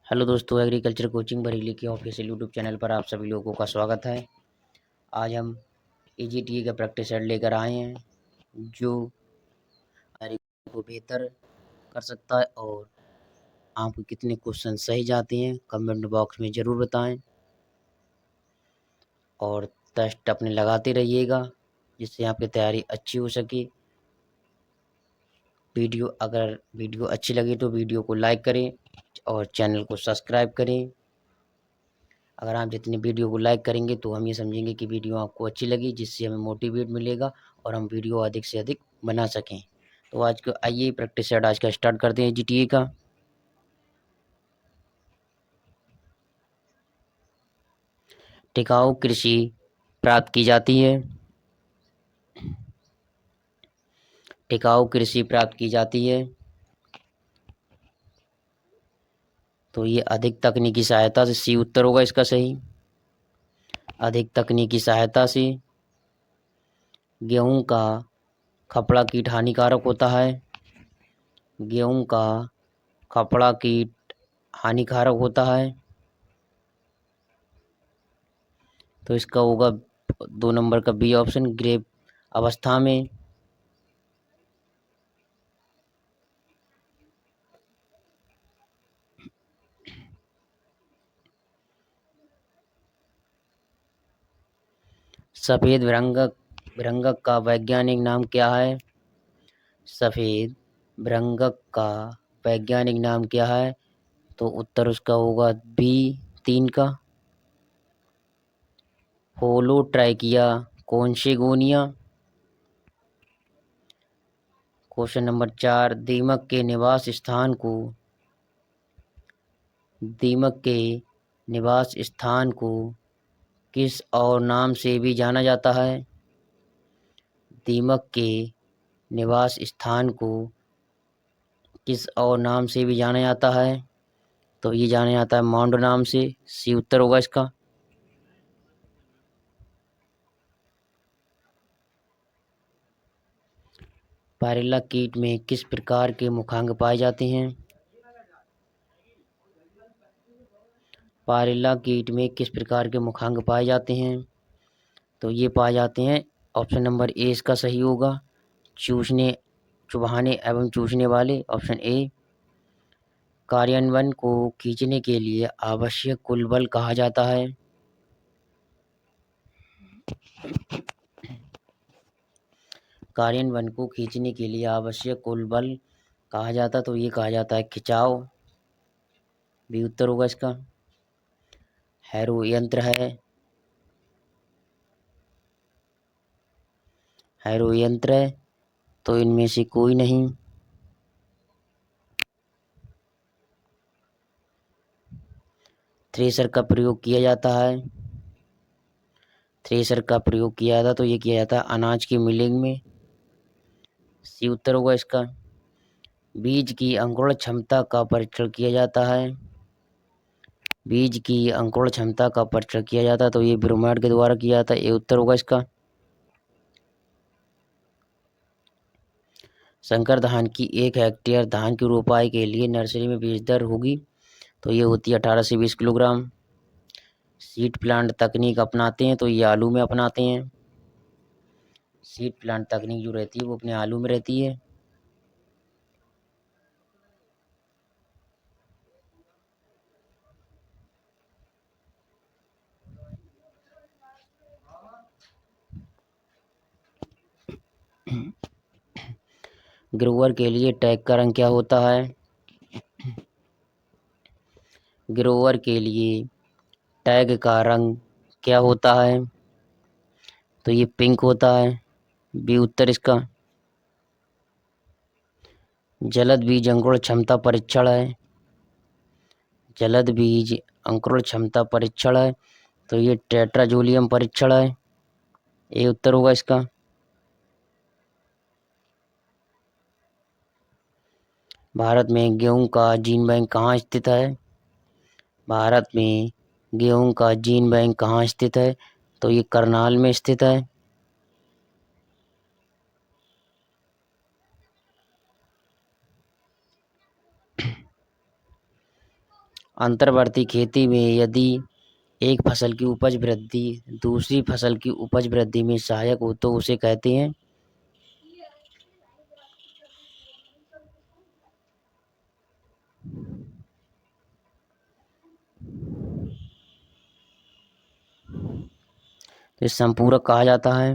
Hello दोस्तों, agriculture coaching Bareilly के official YouTube channel पर आप सभी लोगों का स्वागत है। आज हम एजीटीए का प्रैक्टिस सेट लेकर आए हैं जो हमारे को बेहतर कर सकता है। और आपके कितने क्वेश्चन सही जाते हैं कमेंट बॉक्स में ज़रूर बताएं और टेस्ट अपने लगाते रहिएगा जिससे आपकी तैयारी अच्छी हो सके। अगर वीडियो अच्छी लगे तो वीडियो को लाइक करें और चैनल को सब्सक्राइब करें। अगर आप जितनी वीडियो को लाइक करेंगे तो हम ये समझेंगे कि वीडियो आपको अच्छी लगी, जिससे हमें मोटिवेट मिलेगा और हम वीडियो अधिक से अधिक बना सकें। तो आज का आइए प्रैक्टिस सेट आज का स्टार्ट करते हैं जीटीए का। टिकाऊ कृषि प्राप्त की जाती है। टिकाऊ कृषि प्राप्त की जाती है तो ये अधिक तकनीकी सहायता से, सी उत्तर होगा इसका सही। अधिक तकनीकी सहायता से गेहूं का खपड़ा कीट हानिकारक होता है। गेहूं का खपड़ा कीट हानिकारक होता है तो इसका होगा 2 नंबर का बी ऑप्शन, ग्रेप अवस्था में। सफेद भृंगक का वैज्ञानिक नाम क्या है? सफेद भृंगक का वैज्ञानिक नाम क्या है? तो उत्तर उसका होगा बी 3 का, होलोट्राइकिया कॉन्सेगोनिया। क्वेश्चन नंबर 4, दीमक के निवास स्थान को किस और नाम से भी जाना जाता है? दीमक के निवास स्थान को किस और नाम से भी जाना जाता है? तो ये जाना जाता है माउंड नाम से, सी उत्तर होगा इसका। पायरेला कीट में किस प्रकार के मुखांग पाए जाते हैं? पायरेला कीट में किस प्रकार के मुखांग पाए जाते हैं? तो ये पाए जाते हैं, ऑप्शन नंबर ए इसका सही होगा, चुभाने एवं चूसने वाले, ऑप्शन ए। कार्यान्वयन को खींचने के लिए आवश्यक कुल बल कहा जाता है? कार्यान्वयन को खींचने के लिए आवश्यक कुल बल कहा जाता तो ये कहा जाता है खिंचाव, भी उत्तर होगा इसका। हैरो यंत्र है, हैरो यंत्र है तो इनमें से कोई नहीं। थ्रेसर का प्रयोग किया जाता है, थ्रेसर का प्रयोग किया जाता तो ये किया जाता है अनाज की मिलिंग में, सी उत्तर होगा इसका। बीज की अंकुरण क्षमता का परीक्षण किया जाता है, बीज की अंकुरण क्षमता का परीक्षण किया जाता है तो ये ब्रोमाइड के द्वारा किया जाता है, ये उत्तर होगा इसका। संकर धान की 1 हेक्टेयर धान की रोपाई के लिए नर्सरी में बीज दर होगी तो ये होती है 18 से 20 किलोग्राम। सीड प्लांट तकनीक अपनाते हैं तो ये आलू में अपनाते हैं, सीड प्लांट तकनीक जो रहती है वो अपने आलू में रहती है। ग्रोवर के लिए टैग का रंग क्या होता है? ग्रोवर के लिए टैग का रंग क्या होता है? तो ये पिंक होता है, बी उत्तर इसका। जलद बीज अंकुरण क्षमता परीक्षण है, जलद बीज अंकुरण क्षमता परीक्षण है तो ये टेट्राजोलियम परीक्षण है, ये उत्तर होगा इसका। भारत में गेहूं का जीन बैंक कहाँ स्थित है? भारत में गेहूं का जीन बैंक कहाँ स्थित है? तो ये करनाल में स्थित है। अंतर्वर्ती खेती में यदि एक फसल की उपज वृद्धि दूसरी फसल की उपज वृद्धि में सहायक हो तो उसे कहते हैं। तो संपूरक कहा जाता है।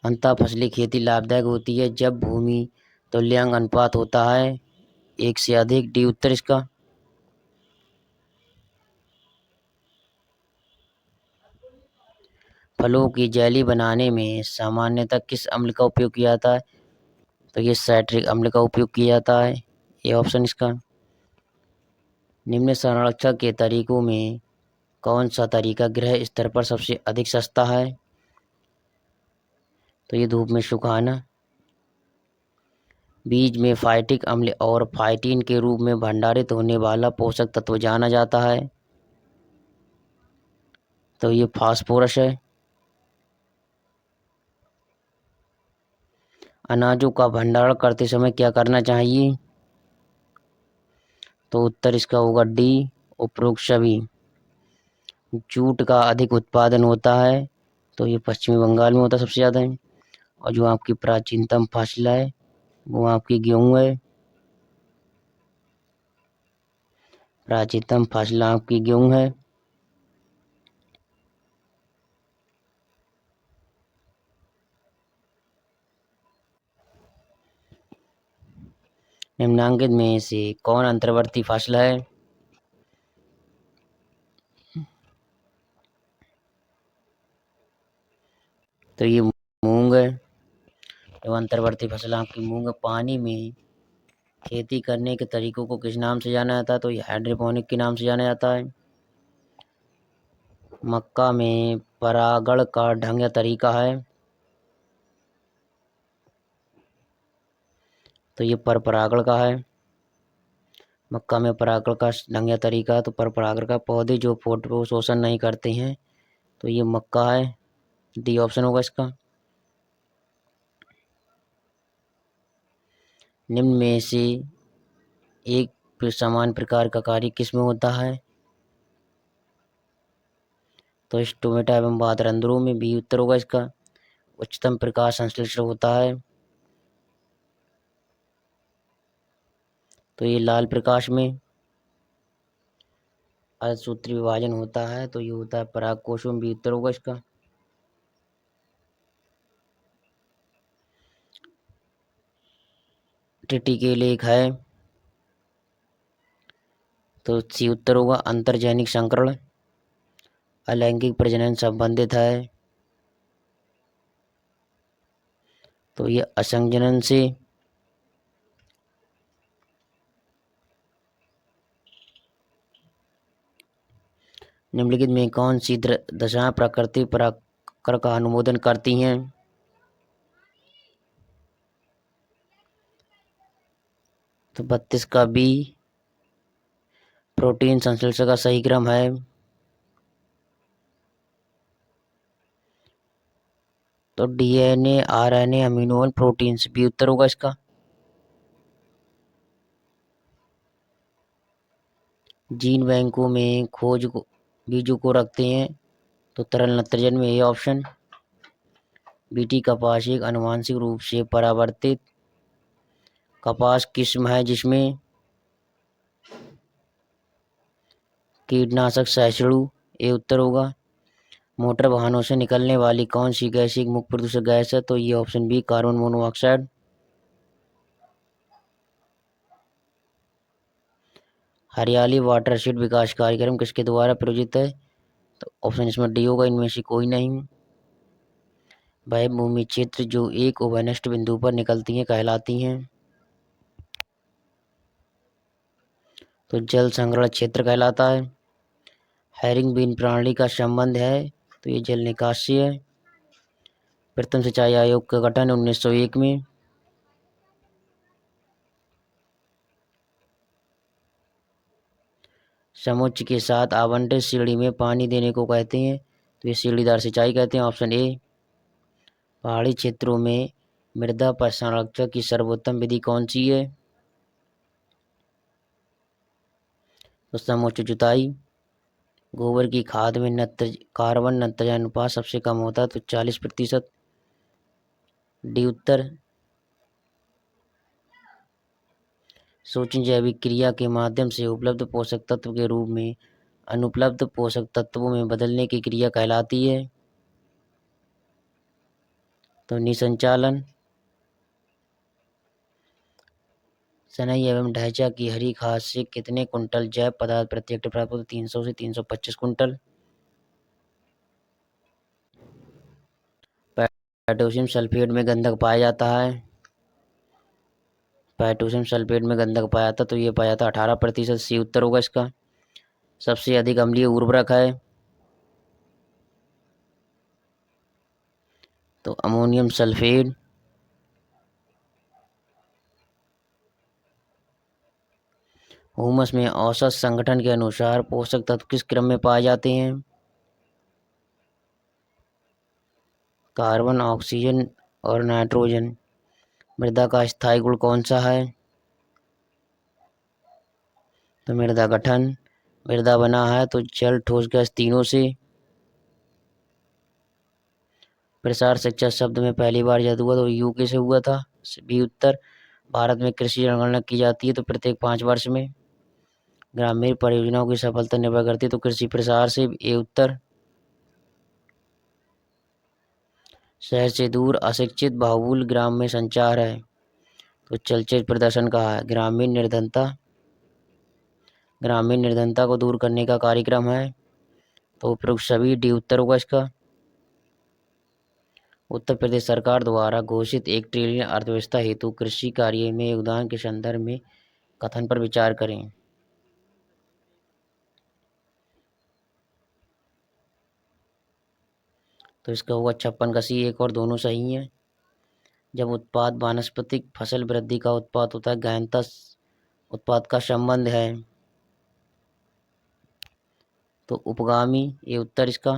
अंतः फसली खेती लाभदायक होती है जब भूमि तुल्यांक अनुपात होता है 1 से अधिक। डी उत्तर इसका। फलों की जेली बनाने में सामान्यतः किस अम्ल का उपयोग किया जाता है? तो ये साइट्रिक अम्ल का उपयोग किया जाता है। ये ऑप्शन इसका। निम्न संरक्षण के तरीकों में कौन सा तरीका गृह स्तर पर सबसे अधिक सस्ता है? तो ये धूप में सुखाना। बीज में फाइटिक अम्ल और फाइटिन के रूप में भंडारित होने वाला पोषक तत्व जाना जाता है। तो ये फास्फोरस है। अनाजों का भंडारण करते समय क्या करना चाहिए? तो उत्तर इसका होगा डी उपरोक्त सभी। जूट का अधिक उत्पादन होता है तो ये पश्चिमी बंगाल में होता है सबसे ज़्यादा है। और जो आपकी प्राचीनतम फसल है वो आपकी गेहूँ है। प्राचीनतम फसल आपकी गेहूँ है। निम्नांकित में से कौन अंतर्वर्ती फसल है? तो ये मूंग है। जो अंतर्वर्ती फसल आपकी मूंग है। पानी में खेती करने के तरीकों को किस नाम से जाना जाता है? तो ये हाइड्रोपोनिक के नाम से जाना जाता है। मक्का में परागण का ढंग या तरीका है? तो ये पर परागण का है। मक्का में परागण का ढंग या तरीका है तो पर परागण का। पौधे जो फोटो शोषण नहीं करते हैं तो ये मक्का है। डी ऑप्शन होगा इसका। निम्न में से एक समान प्रकार का कार्य किसमें होता है? तो स्टोमेटा एवं बादरंध्रों में। बी उत्तर होगा इसका। उच्चतम प्रकाश संश्लेषण होता है तो ये लाल प्रकाश में। अर्धसूत्री विभाजन होता है तो ये होता है पराग कोशों में। बी उत्तर होगा इसका। टिटी के लेख है तो सी उत्तर होगा। अंतर्जैनिक संकरण अलैंगिक प्रजनन संबंधित है तो ये असंजनन से। निम्नलिखित में कौन सी दशाएं प्राकृतिक परागण का अनुमोदन करती हैं? तो 32 का बी प्रोटीन संश्लेषण का सही क्रम है। तो DNA RNA amino and protein से। बी उत्तर होगा इसका। जीन बैंकों में खोज को बीजों को रखते हैं तो तरल नत्रजन में। ये ऑप्शन। बीटी कपास एक आनुवंशिक रूप से परावर्तित कपास किस्म है जिसमें कीटनाशक सहिष्णु। ये उत्तर होगा। मोटर वाहनों से निकलने वाली कौन सी गैस एक मुख्य प्रदूषक गैस है? तो ये ऑप्शन बी कार्बन मोनोऑक्साइड। हरियाली वाटरशेड विकास कार्यक्रम किसके द्वारा प्रायोजित है? तो ऑप्शन इसमें डी होगा। इनमें से कोई नहीं। वह भूमि क्षेत्र जो एक उभयनिष्ठ बिंदु पर निकलती हैं कहलाती हैं। तो जल संग्रहण क्षेत्र कहलाता है। हैरिंगबीन प्रणाली का संबंध है तो ये जल निकासी है। प्रथम सिंचाई आयोग का गठन 1901 में। समुच्च के साथ आवंटित सीढ़ी में पानी देने को कहते हैं तो ये सीढ़ीदार सिंचाई कहते हैं। Option A. पहाड़ी क्षेत्रों में मृदा पर संरक्षण की सर्वोत्तम विधि कौन सी है? तो समोच्च जुताई। गोबर की खाद में कार्बन नत्रजन अनुपात सबसे कम होता है तो 40%। डी उत्तर। सूक्ष्म जैविक क्रिया के माध्यम से उपलब्ध पोषक तत्व के रूप में अनुपलब्ध पोषक तत्वों में बदलने की क्रिया कहलाती है तो निसंचालन। सनई एवं ढैंचा की हरी खाद से कितने कुंटल जैव पदार्थ प्रति हेक्टेयर प्राप्त होते? 300 से 325 कुंटल। पोटेशियम सल्फेट में गंधक पाया जाता है। पोटेशियम सल्फेट में गंधक पाया जाता तो ये पाया जाता 18%। सी उत्तर होगा इसका। सबसे अधिक अम्लीय उर्वरक है तो अमोनियम सल्फेट। ह्यूमस में औसत संगठन के अनुसार पोषक तत्व किस क्रम में पाए जाते हैं? कार्बन, ऑक्सीजन और नाइट्रोजन। मृदा का स्थायी गुण कौन सा है? तो मृदा गठन। मृदा बना है तो जल, ठोस, गैस तीनों से। प्रसार शिक्षा शब्द में पहली बार याद हुआ तो यूके से हुआ था। बी उत्तर। भारत में कृषि जनगणना की जाती है तो प्रत्येक 5 वर्ष में। ग्रामीण परियोजनाओं की सफलता निर्भर करती है तो कृषि प्रसार से। ए उत्तर। शहर से दूर अशिक्षित बहुल ग्राम में संचार है तो चलचित्र प्रदर्शन का है। ग्रामीण निर्धनता। ग्रामीण निर्धनता को दूर करने का कार्यक्रम है तो उपरोक्त सभी। डी उत्तर होगा इसका। उत्तर प्रदेश सरकार द्वारा घोषित 1 ट्रिलियन अर्थव्यवस्था हेतु कृषि कार्य में योगदान के संदर्भ में कथन पर विचार करें। तो इसका होगा 56 का सी। एक और दोनों सही हैं। जब उत्पाद वानस्पतिक फसल वृद्धि का उत्पाद होता है, गहनता उत्पाद का संबंध है तो उपगामी। ये उत्तर इसका।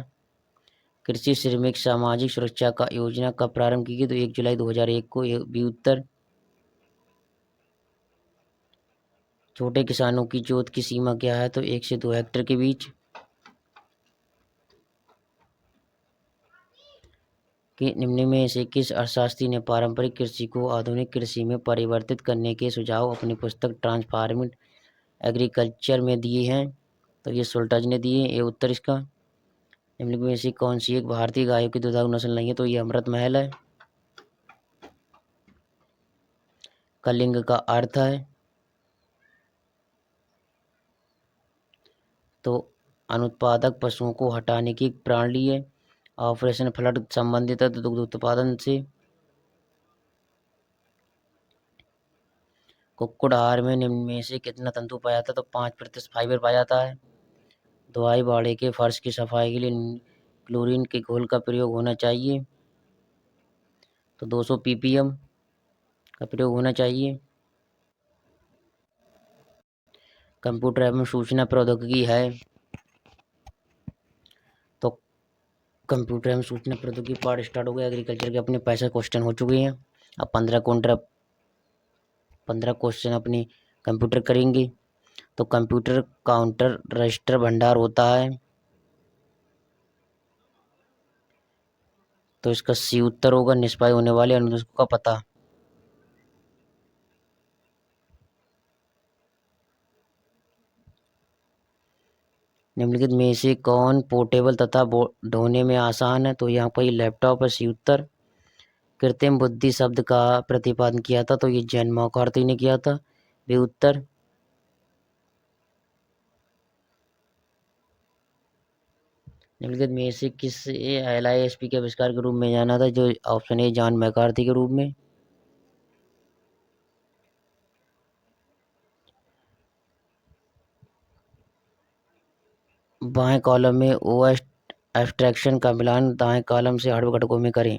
कृषि श्रमिक सामाजिक सुरक्षा का योजना कब प्रारंभ की गई? तो 1 जुलाई 2001 को। बी उत्तर। छोटे किसानों की जोत की सीमा क्या है? तो 1 से 2 हेक्टेयर के बीच। कि निम्न में से किस अर्थशास्त्री ने पारंपरिक कृषि को आधुनिक कृषि में परिवर्तित करने के सुझाव अपनी पुस्तक ट्रांसफॉर्मिंग एग्रीकल्चर में दिए हैं? तो ये सुल्टज ने दिए। ये उत्तर इसका। निम्न में से कौन सी एक भारतीय गायों की दुधारू नस्ल नहीं है? तो ये अमृत महल है। कलिंग का अर्थ है तो अनुत्पादक पशुओं को हटाने की प्रणाली है। ऑपरेशन फ्लड संबंधित है तो दुग्ध उत्पादन से। कुक्कुट आहार में निम्न में से कितना तंतु पाया जाता है? तो 5% फाइबर पाया जाता है। दवाई बाड़े के फर्श की सफाई के लिए क्लोरीन के घोल का प्रयोग होना चाहिए तो 200 ppm का प्रयोग होना चाहिए। कंप्यूटर एवं सूचना प्रौद्योगिकी है तो कंप्यूटर एवं सूचना प्रौद्योगिकी पार्ट स्टार्ट हो गया। एग्रीकल्चर के अपने 65 क्वेश्चन हो चुके हैं। अब 15 क्वेश्चन अपनी कंप्यूटर करेंगे। तो कंप्यूटर काउंटर रजिस्टर भंडार होता है तो इसका सी उत्तर होगा। निष्पादित होने वाले अनुदेशों का पता। निम्नलिखित में से कौन पोर्टेबल तथा ढोने में आसान है? तो यहाँ पर ये लैपटॉप है। सी उत्तर। कृत्रिम बुद्धि शब्द का प्रतिपादन किया था तो ये जैन मैकार्थी ने किया था। बी उत्तर। निम्नलिखित में से किस LISP के आविष्कार के रूप में जाना था? जो ऑप्शन ए जॉन मैकार्थी के रूप में। बाएं कॉलम में OS एब्स्ट्रैक्शन का मिलान दाएं कॉलम से हार्डवेयर घटकों में करें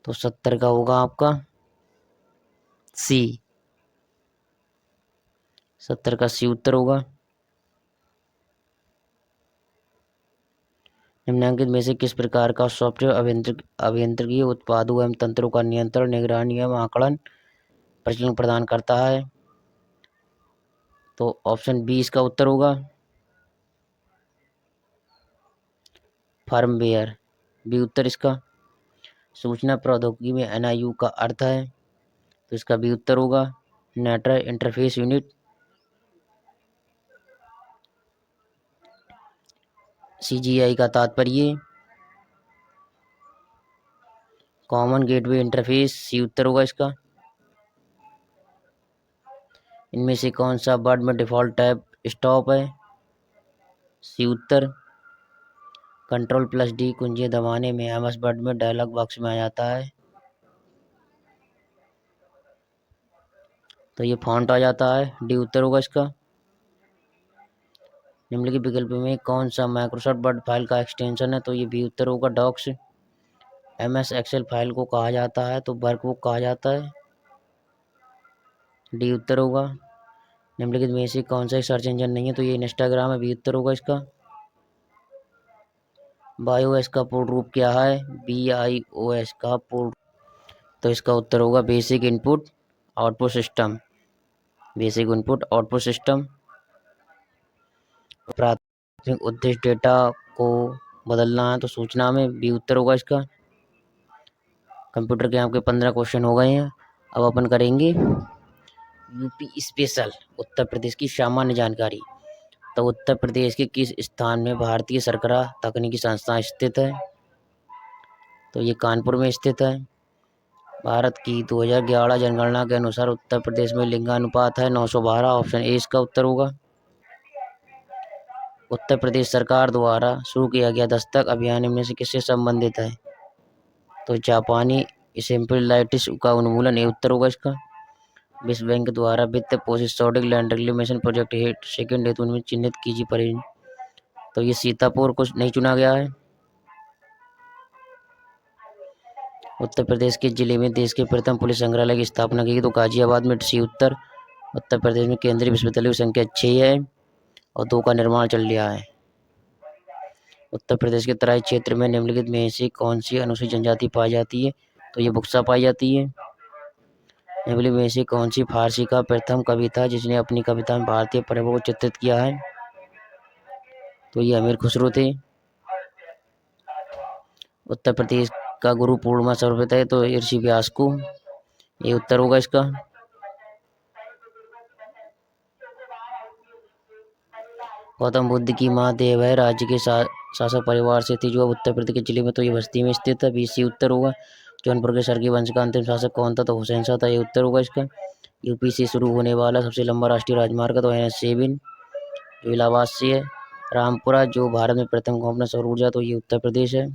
तो 70 का होगा आपका सी। 70 का सी उत्तर होगा। निम्नलिखित में से किस प्रकार का सॉफ्टवेयर अभियांत्रिकी उत्पादों एवं तंत्रों का नियंत्रण, निगरानी एवं आकलन प्रचलन प्रदान करता है? तो ऑप्शन बी इसका उत्तर होगा, फर्मवेयर, बी उत्तर इसका। सूचना प्रौद्योगिकी में एनआईयू का अर्थ है, तो इसका बी उत्तर होगा, नेटवर्क इंटरफेस यूनिट। सीजीआई का तात्पर्य कॉमन गेटवे इंटरफेस, सी उत्तर होगा इसका। इनमें से कौन सा वर्ड में डिफ़ॉल्ट टैब स्टॉप है, सी उत्तर। कंट्रोल प्लस डी कुंजी दबाने में एमएस वर्ड में डायलॉग बॉक्स में आ जाता है, तो ये फॉन्ट आ जाता है, डी उत्तर होगा इसका। निम्नलिखित विकल्प में कौन सा माइक्रोसॉफ्ट वर्ड फाइल का एक्सटेंशन है, तो ये बी उत्तर होगा, डॉक्स। एमएस एक्सेल फाइल को कहा जाता है तो वर्कबुक कहा जाता है, डी उत्तर होगा। निम्नलिखित में से कौन सा सर्च इंजन नहीं है, तो ये इंस्टाग्राम है, बी उत्तर होगा इसका। BIOS का पूर्ण रूप क्या है, BIOS का पूर्ण, तो इसका उत्तर होगा basic input output system, basic input output system. प्राथमिक उद्देश्य डेटा को बदलना है, तो सूचना में, बी उत्तर होगा इसका। कंप्यूटर के आपके 15 क्वेश्चन हो गए हैं। अब अपन करेंगे यूपी स्पेशल, उत्तर प्रदेश की सामान्य जानकारी। तो उत्तर प्रदेश के किस स्थान में भारतीय सरकरा तकनीकी संस्थान स्थित है, तो ये कानपुर में स्थित है। भारत की 2011 जनगणना के अनुसार उत्तर प्रदेश में लिंगानुपात है 912, ऑप्शन ए इसका उत्तर होगा। उत्तर प्रदेश सरकार द्वारा शुरू किया गया दस्तक अभियान इनमें से किससे संबंधित है, तो जापानी इंसेफेलाइटिस का उन्मूलन, ये उत्तर होगा इसका। विश्व बैंक द्वारा वित्त पोषित सॉडिक लैंड रिक्लेमेशन प्रोजेक्ट हेट सेकंड हेतु उनमें चिन्हित कीजिए परिणाम, तो ये सीतापुर को नहीं चुना गया है। उत्तर प्रदेश के जिले में देश के प्रथम पुलिस संग्रहालय की स्थापना की, तो गाजियाबाद में, सी उत्तर। उत्तर प्रदेश में केंद्रीय विश्वविद्यालय की संख्या 6 है और 2 का निर्माण चल रहा है। उत्तर प्रदेश के तराई क्षेत्र में निम्नलिखित में से कौन सी अनुसूचित जनजाति पाई जाती है, तो ये बुक्सा पाई जाती है। निम्नलिखित में से कौन सी फारसी का प्रथम कवि था जिसने अपनी कविता में भारतीय पर्वों को चित्रित किया है, तो ये अमीर खुसरो थे। उत्तर प्रदेश का गुरु पूर्णिमा समर्पित है, तो ऋषि व्यास को, ये उत्तर होगा इसका। गौतम बुद्ध की मां देवहर राज्य के शासक परिवार से थी जो अब उत्तर प्रदेश के जिले में, तो ये बस्ती में स्थित है, बीसी उत्तर होगा। जौनपुर के सरगी वंश का अंतिम शासक कौन था, तो हुसैन शाह था, ये उत्तर होगा इसका। यूपी से शुरू होने वाला सबसे लंबा राष्ट्रीय राजमार्ग, तो NH7 जो इलाहाबाद से है। रामपुरा जो भारत में प्रथम घूमना सौर ऊर्जा, तो ये उत्तर प्रदेश है।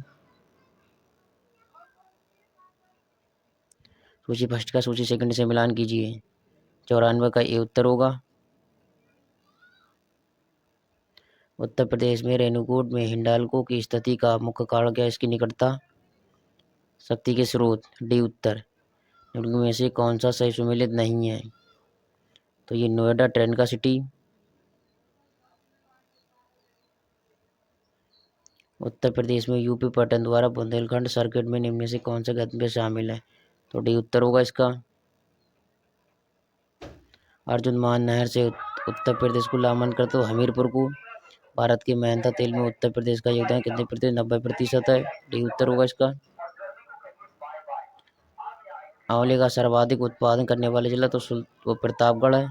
सूची फर्स्ट का सूची सेकंड से मिलान कीजिए, 94 का ये उत्तर होगा। उत्तर प्रदेश में रेणुकूट में हिंडाल्को की स्थिति का मुख्य कारण क्या है, इसकी निकटता, शक्ति के स्रोत, डी उत्तर। निम्न में से कौन सा सही सुमेलित नहीं है, तो ये नोएडा ट्रेंड का सिटी। उत्तर प्रदेश में यूपी पटन द्वारा बुंदेलखंड सर्किट में निम्न में से कौन सा गंतव्य शामिल है, तो डी उत्तर होगा इसका। अर्जुन मान नहर से उत्तर प्रदेश को लामन करते तो हमीरपुर को। भारत के मेहनता तेल में उत्तर प्रदेश का योगदान कितने प्रतिशत, 90% है, डी उत्तर होगा इसका। आंवले का सर्वाधिक उत्पादन करने वाला जिला, तो वो प्रतापगढ़ है।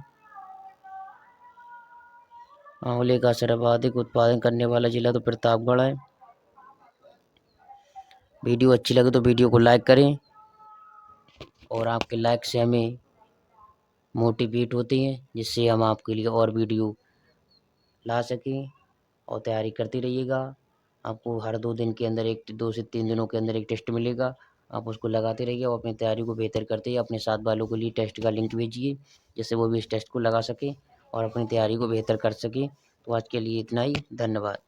आंवले का सर्वाधिक उत्पादन करने वाला जिला, तो प्रतापगढ़ है। वीडियो अच्छी लगे तो वीडियो को लाइक करें, और आपके लाइक से हमें मोटिवेट होती हैं, जिससे हम आपके लिए और वीडियो ला सकें, और तैयारी करते रहिएगा। आपको हर 2 दिन के अंदर 2 से 3 दिनों के अंदर एक टेस्ट मिलेगा, आप उसको लगाते रहिए और अपनी तैयारी को बेहतर करते रहिए। अपने साथ वालों के लिए टेस्ट का लिंक भेजिए, जिससे वो भी इस टेस्ट को लगा सकें और अपनी तैयारी को बेहतर कर सकें। तो आज के लिए इतना ही, धन्यवाद।